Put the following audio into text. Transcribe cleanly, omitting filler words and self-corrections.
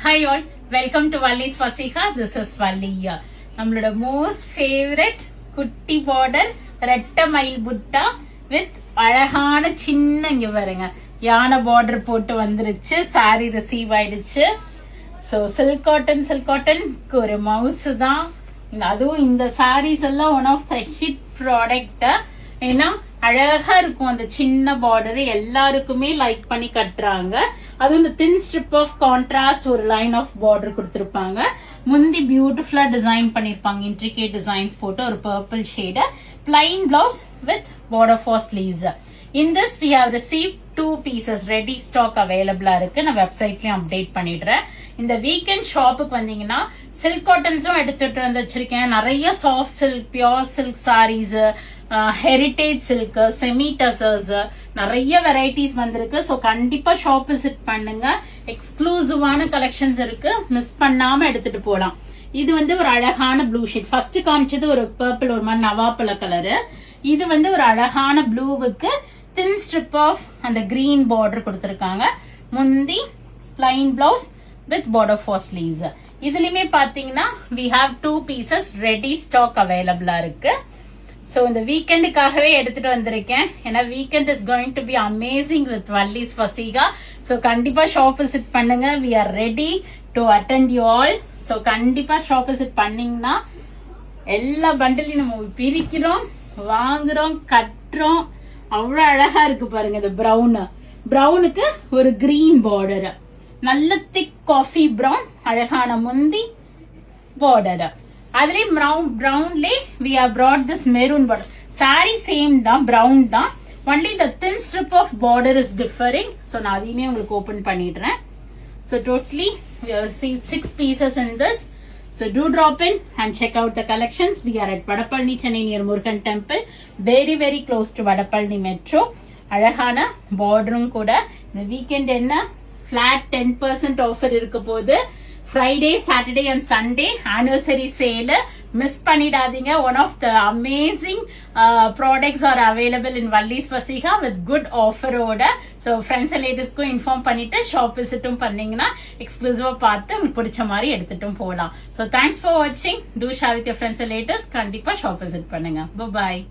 Hi all, welcome to Valli's Fasika. This is Valli. நம்மளோட most favourite குட்டி border ரெட்டை மயில் புட்டா வித் அழகான சின்ன இங்க பாருங்க யானை பார்டர் போட்டு வந்துருச்சு. சாரி ரிசீவ் ஆயிடுச்சு. ஸோ சில்க் காட்டனுக்கு ஒரு மவுஸ் தான். அதுவும் இந்த சாரீஸ் எல்லாம் one of the hit product. ஏன்னா அழகா இருக்கும் அந்த சின்ன பார்டர், எல்லாருக்குமே லைக் பண்ணி கட்டுறாங்க. அது இந்த தின் ஸ்ட்ரிப் ஆஃப் கான்ட்ராஸ்ட் ஒரு லைன் ஆஃப் பார்டர் கொடுத்திருப்பாங்க. முந்தி பியூட்டிஃபுல்லா டிசைன் பண்ணிருப்பாங்க, இன்ட்ரிகேட் டிசைன்ஸ் போட்டு ஒரு purple shade. Plain blouse with border for sleeves. In this we have received 2 pieces ready stock available இருக்கு. நான் வெப்சைட்லயும் அப்டேட் பண்ணிடுறேன். இந்த வீக்கெண்ட் ஷாப்புக்கு வந்தீங்கன்னா சில்க் காட்டன்ஸும் எடுத்துட்டு வந்து வச்சிருக்கேன். நிறைய soft silk, pure silk saris, heritage silk, semi tussars, நிறைய வெரைட்டிஸ் வந்திருக்கு. ஸோ கண்டிப்பா ஷாப் விசிட் பண்ணுங்க. எக்ஸ்க்ளூசிவான கலெக்ஷன்ஸ் இருக்கு, மிஸ் பண்ணாம எடுத்துட்டு போலாம். இது வந்து ஒரு அழகான ப்ளூ ஷேட். ஃபர்ஸ்ட் காமிச்சது ஒரு பர்பிள், ஒரு மாதிரி நவாப்பழ கலரு. இது வந்து ஒரு அழகான ப்ளூவுக்கு தின் ஸ்ட்ரிப் ஆஃப் அந்த கிரீன் பார்டர் கொடுத்திருக்காங்க. முந்தி plain blouse with border for sleeves. இதுலயுமே பாத்தீங்கன்னா we have 2 pieces ready stock available இருக்கு. ஸோ இந்த வீக்கெண்டுக்காகவே எடுத்துட்டு வந்திருக்கேன். ஏன்னா weekend is going to be amazing with வல்லிஸ் ஃபசிகா. ஸோ கண்டிப்பா ஷாப் விசிட் பண்ணுங்க. We are ready to attend you all. So கண்டிப்பா ஷாப் விசிட் பண்ணீங்கன்னா எல்லா பண்டலையும் நம்ம பிரிக்கிறோம், வாங்குறோம், கட்டுறோம். அவ்வளவு அழகா இருக்கு பாருங்க. இந்த ப்ரௌனுக்கு ஒரு கிரீன் பார்டர், நல்ல திக் காஃபி ப்ரௌன், அழகான முந்தி பார்டர். அதுலயே ப்ரௌன்லே we have brought this maroon border. saree same தான், ப்ரௌன் தான். only the thin strip of border is differing. so நான் அதையுமே உங்களுக்கு ஓபன் பண்ணிடுறேன். so totally we have received 6 pieces in this. so do drop in and check out the collections. we are at Vadapalani, Chennai near Murugan temple, very very close to Vadapalani metro. அழகான பார்டரும் கூட. இந்த weekend என்ன flat 10% offer இருக்க போகுது. Friday, Saturday and Sunday anniversary sale. Miss பண்ணிடாதீங்க. One of the amazing products are available in வல்லிஸ் ஃபசிகா வித் குட் ஆஃபரோட. ஸோ ஃப்ரெண்ட்ஸ் அண்ட் ரிலேட்டிவ்ஸ்க்கும் இன்ஃபார்ம் பண்ணிட்டு ஷாப் விசிட்டும் பண்ணீங்கன்னா எக்ஸ்க்ளூசிவா பார்த்து உங்களுக்கு பிடிச்ச மாதிரி எடுத்துட்டும் போகலாம். ஸோ தேங்க்ஸ் ஃபார் வாட்சிங். Do share with your friends and relatives. கண்டிப்பா ஷாப் விசிட் பண்ணுங்க. பாய்.